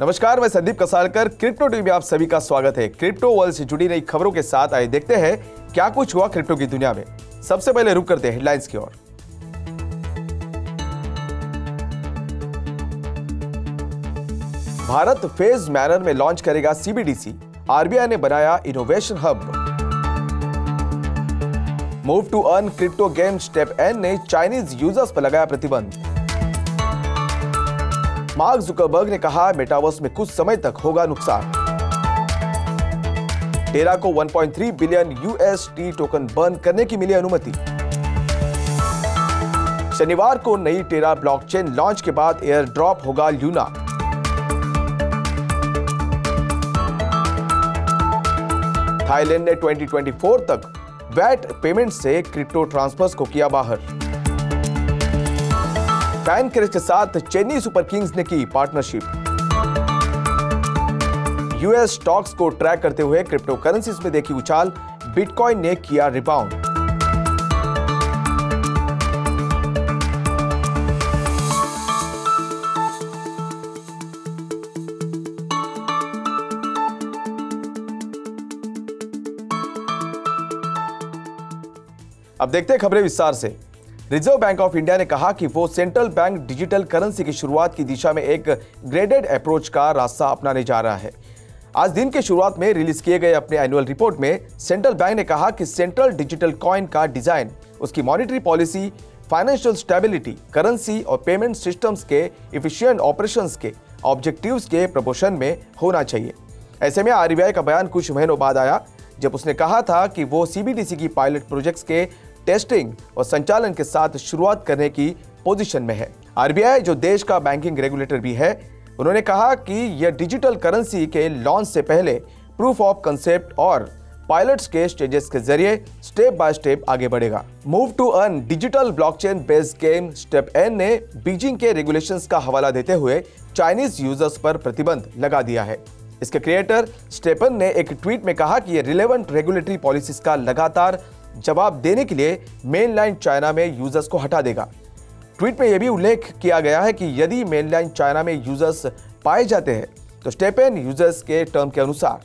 नमस्कार, मैं Sandeep कसालकर। Crypto TV में आप सभी का स्वागत है। क्रिप्टो वर्ल्ड से जुड़ी नई खबरों के साथ आइए देखते हैं क्या कुछ हुआ क्रिप्टो की दुनिया में। सबसे पहले रुक करते हैं हेडलाइंस की ओर। भारत फेज मैनर में लॉन्च करेगा सीबीडीसी, आरबीआई ने बनाया innovation hub. Move to earn crypto game STEPN ने चाइनीज यूजर्स पर लगाया प्रतिबंध। मार्क जुकरबर्ग ने कहा मेटावर्स में कुछ समय तक होगा नुकसान। टेरा को 1.3 बिलियन यूएसडी टोकन बर्न करने की मिली अनुमति। शनिवार को नई टेरा ब्लॉकचेन लॉन्च के बाद एयर ड्रॉप होगा ल्यूना। थाईलैंड ने 2024 तक वैट पेमेंट से क्रिप्टो ट्रांसफर्स को किया बाहर। फैन क्रेज के साथ चेन्नई सुपर किंग्स ने की पार्टनरशिप। यूएस स्टॉक्स को ट्रैक करते हुए क्रिप्टो करेंसीज में देखी उछाल, बिटकॉइन ने किया रिबाउंड। अब देखते हैं खबरें विस्तार से। रिजर्व बैंक ऑफ इंडिया ने कहा कि वो सेंट्रल बैंक डिजिटल करेंसी की शुरुआत की दिशा में एक ग्रेडेड अप्रोच का रास्ता अपनाने जा रहा है। आज दिन की शुरुआत में रिलीज किए गए अपने एनुअल रिपोर्ट में सेंट्रल बैंक ने कहा कि सेंट्रल डिजिटल कॉइन का डिजाइन उसकी monetary policy, financial stability, currency और पेमेंट सिस्टम्स के इफिशिएंट ऑपरेशंस के ऑब्जेक्टिव्स के प्रपोर्शन में होना चाहिए। ऐसे में आरबीआई का बयान कुछ महीनों बाद आया जब उसने कहा था कि वो सीबीडीसी की पायलट प्रोजेक्ट्स के टेस्टिंग और संचालन के साथ शुरुआत करने की पोजीशन में है। आरबीआई जो देश का बैंकिंग रेगुलेटर भी है, उन्होंने कहा कि यह डिजिटल करेंसी के लॉन्च से पहले प्रूफ ऑफ कंसेप्ट और पायलट्स के स्टेजेस के जरिए स्टेप बाय स्टेप आगे बढ़ेगा। Move to earn digital blockchain based game STEPN ने बीजिंग के रेगुलेशंस का हवाला देते हुए चाइनीज यूजर्स पर प्रतिबंध लगा दिया है। इसके क्रिएटर स्टेपन ने एक ट्वीट में कहा कि यह रिलेवेंट रेगुलेटरी पॉलिसीज का लगातार जवाब देने के लिए मेनलैंड चाइना में यूजर्स को हटा देगा। ट्वीट में यह भी उल्लेख किया गया है कि यदि मेनलैंड चाइना में यूजर्स पाए जाते हैं तो स्टेपन यूजर्स के टर्म के अनुसार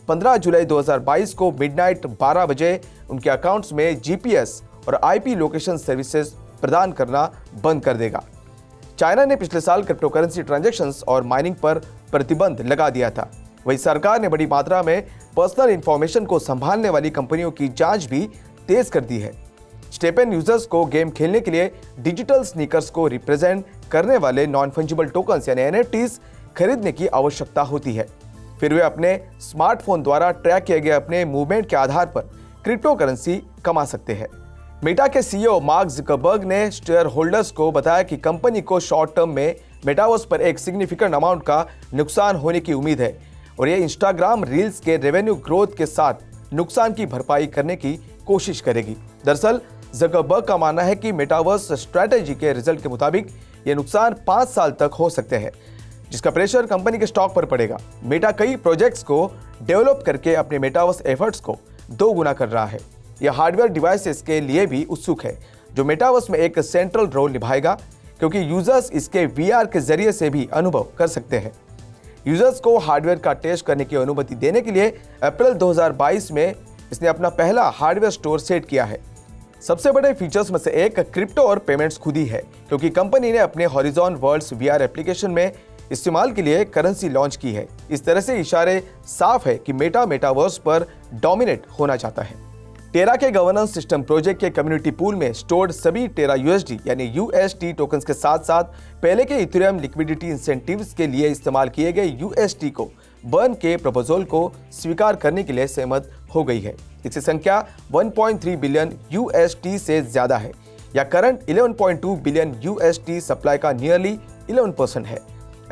15 जुलाई 2022 को मिडनाइट 12 बजे उनके अकाउंट्स में जीपीएस और आईपी लोकेशन सर्विसेज प्रदान करना बंद कर देगा। चाइना ने पिछले साल क्रिप्टो करेंसी ट्रांजैक्शंस और माइनिंग पर प्रतिबंध लगा दिया था। वहीं सरकार ने बड़ी मात्रा में पर्सनल इंफॉर्मेशन को संभालने वाली कंपनियों की जांच भी तेज कर दी है। स्टेपन यूजर्स को गेम खेलने के लिए डिजिटल स्नीकर्स को रिप्रेजेंट करने वाले नॉन फंजिबल टोकन्स यानी एनएफटीज खरीदने की आवश्यकता होती है। फिर वे अपने स्मार्टफोन द्वारा ट्रैक किए गए अपने मूवमेंट के आधार पर क्रिप्टो करेंसी कमा सकते हैं। मेटा के सीईओ मार्क जुकरबर्ग ने शेयर होल्डर्स को बताया कि कंपनी को शॉर्ट टर्म में मेटावर्स पर एक सिग्निफिकेंट अमाउंट का नुकसान होने की उम्मीद है और यह इंस्टाग्राम रील्स के रेवेन्यू ग्रोथ के साथ नुकसान की भरपाई करने की कोशिश करेगी। दरअसल जुकरबर्ग का मानना है कि मेटावर्स स्ट्रैटेजी के रिजल्ट के मुताबिक यह नुकसान 5 साल तक हो सकते हैं, जिसका प्रेशर कंपनी के स्टॉक पर पड़ेगा। मेटा कई प्रोजेक्ट्स को डेवलप करके अपने मेटावर्स एफर्ट्स को 2 गुना कर रहा है। यह हार्डवेयर डिवाइसेस के लिए भी उत्सुक है जो मेटावर्स में एक सेंट्रल रोल निभाएगा, क्योंकि यूजर्स इसके वीआर के जरिए से भी अनुभव कर सकते हैं। यूजर्स को हार्डवेयर का टेस्ट करने की अनुमति देने के लिए अप्रैल 2022 में इसने अपना पहला हार्डवेयर स्टोर सेट किया है। सबसे बड़े फीचर्स में से एक क्रिप्टो और पेमेंट्स खुद ही है, क्योंकि कंपनी ने अपने हॉरिजॉन वर्ल्ड्स वीआर एप्लीकेशन में इस्तेमाल के लिए करेंसी लॉन्च की है। इस तरह से इशारे साफ है कि मेटा मेटावर्स पर डोमिनेट होना चाहता है। टेरा के गवर्नेंस सिस्टम प्रोजेक्ट के कम्युनिटी पूल में स्टोर्ड सभी टेरा यूएसडी यानी यूएसटी टोकन्स के साथ साथ पहले के इथेरियम लिक्विडिटी इंसेंटिव्स के लिए इस्तेमाल किए गए यूएसटी को बर्न के प्रपोजल को स्वीकार करने के लिए सहमत हो गई है। इसकी संख्या 1.3 बिलियन यूएसटी से ज्यादा है या करंट 11.2 बिलियन यूएसटी सप्लाई का नियरली 11% है।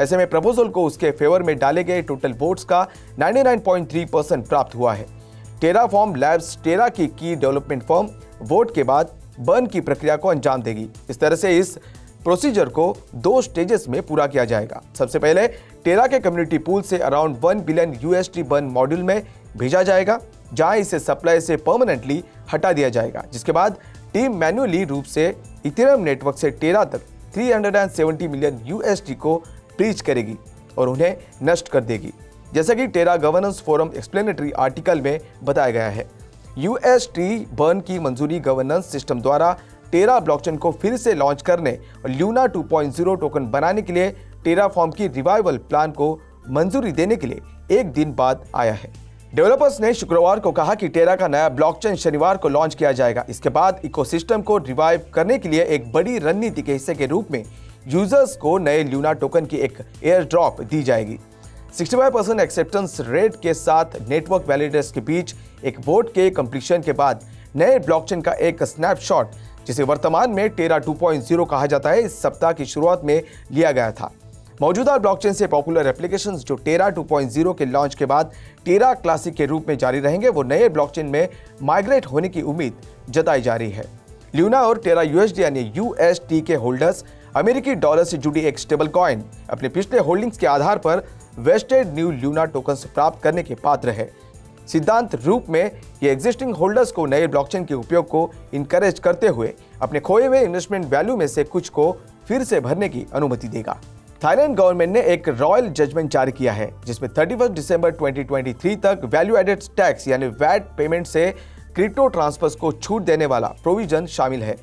ऐसे में प्रपोजल को उसके फेवर में डाले गए टोटल वोट्स का 99.3% प्राप्त हुआ है। टेराफॉर्म लैब्स टेरा की डेवलपमेंट फर्म वोट के बाद बर्न की प्रक्रिया को अंजाम देगी। इस तरह से इस प्रोसीजर को 2 स्टेजेस में पूरा किया जाएगा। सबसे पहले टेरा के कम्युनिटी पूल से around 1 billion UST burn module में भेजा जाएगा, जहां इसे सप्लाई से परमानेंटली हटा दिया जाएगा, जिसके बाद टीम मैन्युअली रूप से इथेरियम नेटवर्क से टेरा तक 370 मिलियन यूएसडी को ब्रीच करेगी। और उन्हें नष्ट कर देगी, जैसा कि टेरा गवर्नेंस फोरम एक्सप्लेनेटरी आर्टिकल में बताया गया है। UST बर्न की मंजूरी गवर्नेंस सिस्टम द्वारा टेरा ब्लॉकचेन को फिर से लॉन्च करने और ल्यूना 2.0 टोकन बनाने के लिए टेराफॉर्म की रिवाइवल प्लान को मंजूरी देने के लिए एक दिन बाद आया है। डेवलपर्स ने शुक्रवार को कहा कि टेरा का नया ब्लॉकचेन शनिवार को लॉन्च किया जाएगा। इसके बाद इकोसिस्टम को रिवाइव करने के लिए एक बड़ी रणनीति के हिस्से के रूप में यूजर्स को नए ल्यूना टोकन की एक एयर ड्रॉप दी जाएगी। 65% एक्सेप्टेंस रेट के साथ नेटवर्क वैलिडेटर्स के बीच एक वोट के कंप्लीशन के बाद नए ब्लॉकचेन का एक स्नैपशॉट, जिसे वर्तमान में टेरा 2.0 कहा जाता है, इस सप्ताह की शुरुआत में लिया गया था। मौजूदा ब्लॉकचेन से पॉपुलर एप्लीकेशंस जो टेरा 2.0 के लॉन्च के बाद टेरा क्लासिक के रूप में जारी रहेंगे, वो नए ब्लॉकचेन में माइग्रेट होने की उम्मीद जताई जा रही है। ल्यूना और टेरा USD यानी UST के होल्डर्स अमेरिकी डॉलर से जुड़ी एक स्टेबल कॉइन अपने पिछले होल्डिंग्स के आधार पर वेस्टेड न्यू ल्यूना टोकन्स प्राप्त करने के पात्र है। सिद्धांत रूप में ये एग्जिस्टिंग होल्डर्स को नए ब्लॉकचेन के उपयोग को इनकरेज करते हुए अपने खोए हुए इन्वेस्टमेंट वैल्यू में से कुछ को फिर से भरने की अनुमति देगा। थाईलैंड गवर्नमेंट ने एक रॉयल जजमेंट जारी किया है, जिसमें 31 दिसंबर 2023 तक वैल्यू एडेड टैक्स यानी वैट पेमेंट से क्रिप्टो ट्रांसफर्स को छूट देने वाला प्रोविजन शामिल है।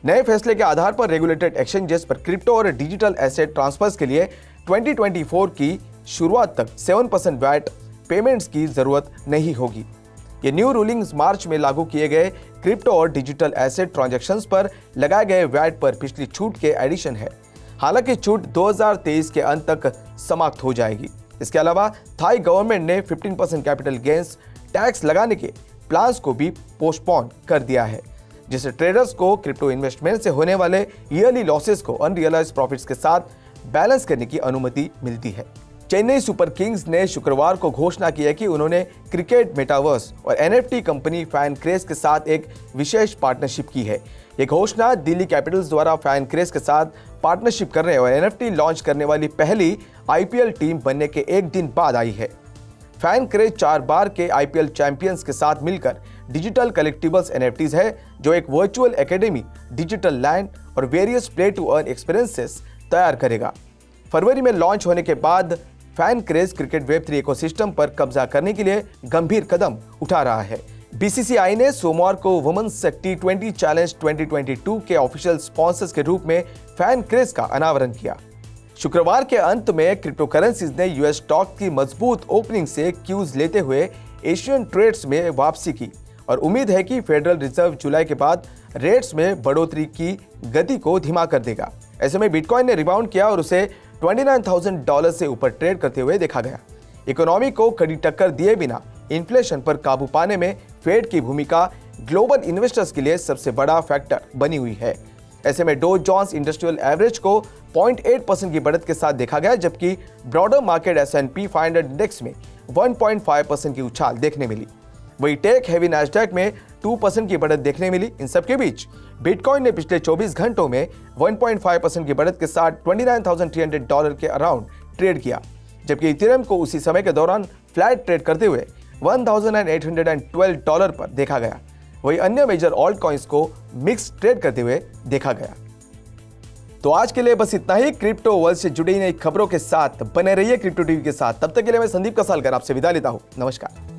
नए फैसले के आधार पर रेगुलेटेड एक्सचेंजेस पर क्रिप्टो और डिजिटल एसेट ट्रांसफर्स के लिए 2024 की शुरुआत तक 7% वैट पेमेंट्स की जरूरत नहीं होगी। ये न्यू रूलिंग्स मार्च में लागू किए गए क्रिप्टो और डिजिटल एसेट ट्रांजैक्शंस पर लगाए गए वैट पर पिछली छूट के एडिशन है। हालांकि छूट 2023 के अंत तक समाप्त हो जाएगी। इसके अलावा थाई गवर्नमेंट ने 15% कैपिटल गेन्स टैक्स लगाने के प्लान्स को भी पोस्टपोन कर दिया है, जिससे ट्रेडर्स को क्रिप्टो इन्वेस्टमेंट से होने वाले ईयरली लॉसेस को अनरियलाइज्ड प्रॉफिट्स के साथ बैलेंस करने की अनुमति मिलती है। चेन्नई सुपर किंग्स ने शुक्रवार को घोषणा की है कि उन्होंने क्रिकेट मेटावर्स और NFT कंपनी फैनक्रेज के साथ एक विशेष पार्टनरशिप की है। ये घोषणा दिल्ली कैपिटल्स द्वारा फैनक्रेज के साथ पार्टनरशिप करने और NFT लॉन्च करने वाली पहली IPL टीम बनने के एक दिन बाद आई है। फैनक्रेज 4 बार के IPL चैंपियंस के साथ मिलकर डिजिटल कलेक्टिबल्स NFTs है, जो एक वर्चुअल एकेडमी, डिजिटल लैंड और various play to earn experiences तैयार करेगा। फरवरी में लॉन्च होने के बाद फैनक्रेज क्रिकेट वेब3 इकोसिस्टम पर कब्जा करने के लिए गंभीर कदम उठा रहा है। BCCI ने सोमवार को वुमेन्स T20 चैलेंज 2022 के ऑफिशियल स्पॉन्सर्स के रूप में फैनक्रेज का अनावरण किया। शुक्रवार के अंत में क्रिप्टो करेंसीज ने US स्टॉक की मजबूत ओपनिंग से क्यूज लेते हुए एशियन ट्रेड्स में वापसी की और उम्मीद है कि फेडरल रिजर्व जुलाई के बाद रेट्स में बढ़ोतरी की गति को धीमा कर देगा। ऐसे में बिटकॉइन ने रिबाउंड किया और उसे $29,000 से ऊपर ट्रेड करते हुए देखा गया। इकोनॉमी को कड़ी टक्कर दिए बिना इन्फ्लेशन पर काबू पाने में फेड की भूमिका ग्लोबल इन्वेस्टर्स के लिए सबसे बड़ा फैक्टर बनी हुई है। ऐसे में डो जोन्स इंडस्ट्रियल एवरेज को 0.8% की बढ़त के साथ देखा गया, जबकि ब्रॉडर मार्केट S&P 500 इंडेक्स में 1.5% की उछाल देखने मिली। वही टेक हेवी नैस्डैक में 2% की बढ़त देखने मिली। इन सबके बीच बिटकॉइन ने पिछले 24 घंटों में 1.5% की बढ़त के साथ $29,300 के अराउंड ट्रेड किया, जबकि इथेरियम को उसी समय के दौरान फ्लैट ट्रेड करते हुए $1,812 पर देखा गया। वही अन्य मेजर ऑल्ट कॉइन्स को मिक्स ट्रेड करते हुए देखा गया। तो आज के लिए बस इतना ही। क्रिप्टो वर्ल्ड से जुड़ी नई खबरों के साथ बने रहिए क्रिप्टो टीवी के साथ। तब तक के लिए मैं संदीप कसालकर आपसे विदा लेता हूं। नमस्कार।